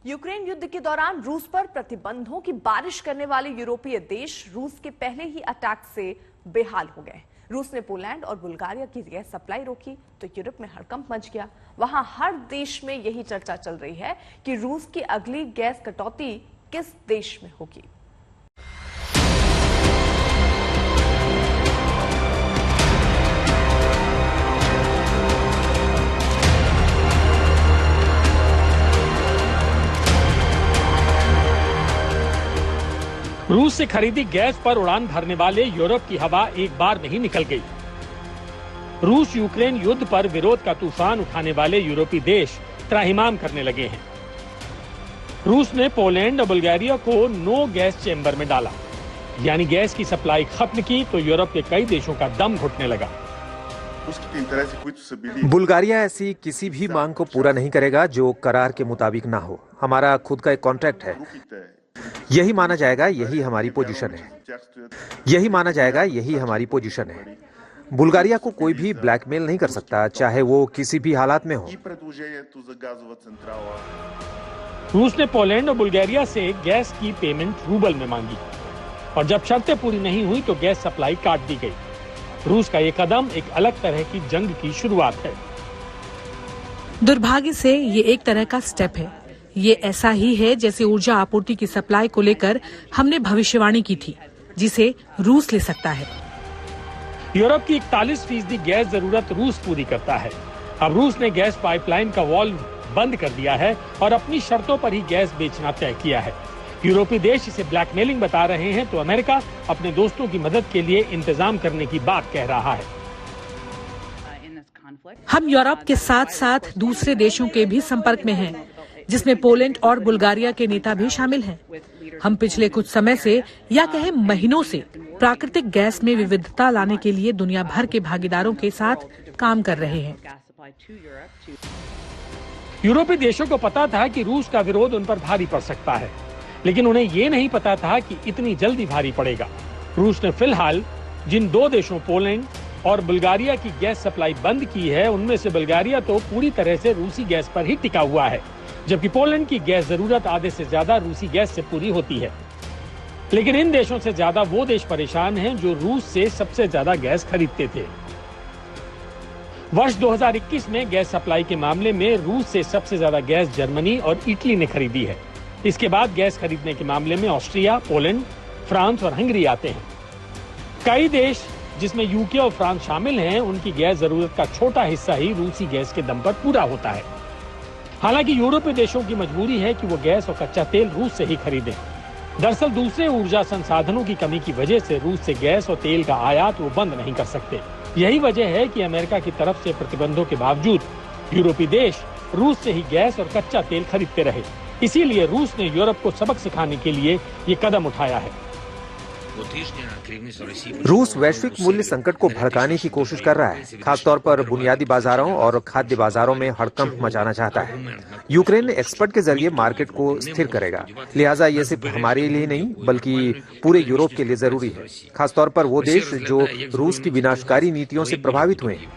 Ukraine युद्ध के दौरान रूस पर प्रतिबंधों की बारिश करने वाले यूरोपीय देश रूस के पहले ही अटैक से बेहाल हो गए। रूस ने पोलैंड और बुल्गारिया की गैस सप्लाई रोकी तो यूरोप में हड़कंप मच गया। वहां हर देश में यही चर्चा चल रही है कि रूस की अगली गैस कटौती किस देश में होगी। रूस से खरीदी गैस पर उड़ान भरने वाले यूरोप की हवा एक बार में ही निकल गई। रूस यूक्रेन युद्ध पर विरोध का तूफान उठाने वाले यूरोपीय देश त्राहिमाम करने लगे हैं। रूस ने पोलैंड और बुल्गारिया को नो गैस चेंबर में डाला, यानी गैस की सप्लाई खत्म की तो यूरोप के कई देशों का दम घुटने लगा। बुल्गारिया ऐसी किसी भी मांग को पूरा नहीं करेगा जो करार के मुताबिक ना हो। हमारा खुद का एक कॉन्ट्रैक्ट है, यही माना जाएगा, यही हमारी पोजीशन है। यही माना जाएगा, यही हमारी पोजीशन है। बुल्गारिया को कोई भी ब्लैकमेल नहीं कर सकता, चाहे वो किसी भी हालात में हो। रूस ने पोलैंड और बुल्गारिया से गैस की पेमेंट रूबल में मांगी और जब शर्तें पूरी नहीं हुई तो गैस सप्लाई काट दी गई। रूस का ये कदम एक अलग तरह की जंग की शुरुआत है। दुर्भाग्य से ये एक तरह का स्टेप है। ये ऐसा ही है जैसे ऊर्जा आपूर्ति की सप्लाई को लेकर हमने भविष्यवाणी की थी, जिसे रूस ले सकता है। यूरोप की 41% गैस जरूरत रूस पूरी करता है। अब रूस ने गैस पाइपलाइन का वाल्व बंद कर दिया है और अपनी शर्तों पर ही गैस बेचना तय किया है। यूरोपीय देश इसे ब्लैकमेलिंग बता रहे हैं तो अमेरिका अपने दोस्तों की मदद के लिए इंतजाम करने की बात कह रहा है। हम यूरोप के साथ साथ दूसरे देशों के भी संपर्क में हैं, जिसमें पोलैंड और बुल्गारिया के नेता भी शामिल हैं। हम पिछले कुछ समय से या कहें महीनों से प्राकृतिक गैस में विविधता लाने के लिए दुनिया भर के भागीदारों के साथ काम कर रहे हैं। यूरोपीय देशों को पता था कि रूस का विरोध उन पर भारी पड़ सकता है, लेकिन उन्हें ये नहीं पता था कि इतनी जल्दी भारी पड़ेगा। रूस ने फिलहाल जिन दो देशों पोलैंड और बुल्गारिया की गैस सप्लाई बंद की है, उनमें से बुल्गारिया तो पूरी तरह से रूसी गैस पर ही टिका हुआ है, जबकि पोलैंड की गैस जरूरत आधे से ज्यादा रूसी गैस से पूरी होती है। लेकिन इन देशों से ज्यादा वो देश परेशान हैं जो रूस से सबसे ज्यादा गैस खरीदते थे। वर्ष 2021 में गैस सप्लाई के मामले में रूस से सबसे ज्यादा गैस जर्मनी और इटली ने खरीदी है। इसके बाद गैस खरीदने के मामले में ऑस्ट्रिया, पोलैंड, फ्रांस और हंगरी आते हैं। कई देश जिसमें यूके और फ्रांस शामिल हैं, उनकी गैस जरूरत का छोटा हिस्सा ही रूसी गैस के दम पर पूरा होता है। हालांकि यूरोपीय देशों की मजबूरी है कि वो गैस और कच्चा तेल रूस से ही खरीदें। दरअसल दूसरे ऊर्जा संसाधनों की कमी की वजह से रूस से गैस और तेल का आयात वो बंद नहीं कर सकते। यही वजह है कि अमेरिका की तरफ से प्रतिबंधों के बावजूद यूरोपीय देश रूस से ही गैस और कच्चा तेल खरीदते रहे। इसीलिए रूस ने यूरोप को सबक सिखाने के लिए ये कदम उठाया है। रूस वैश्विक मूल्य संकट को भड़काने की कोशिश कर रहा है, खासतौर पर बुनियादी बाजारों और खाद्य बाजारों में हड़कंप मचाना चाहता है। यूक्रेन एक्सपर्ट के जरिए मार्केट को स्थिर करेगा, लिहाजा ये सिर्फ हमारे लिए नहीं बल्कि पूरे यूरोप के लिए जरूरी है, खासतौर पर वो देश जो रूस की विनाशकारी नीतियों से प्रभावित हुए हैं।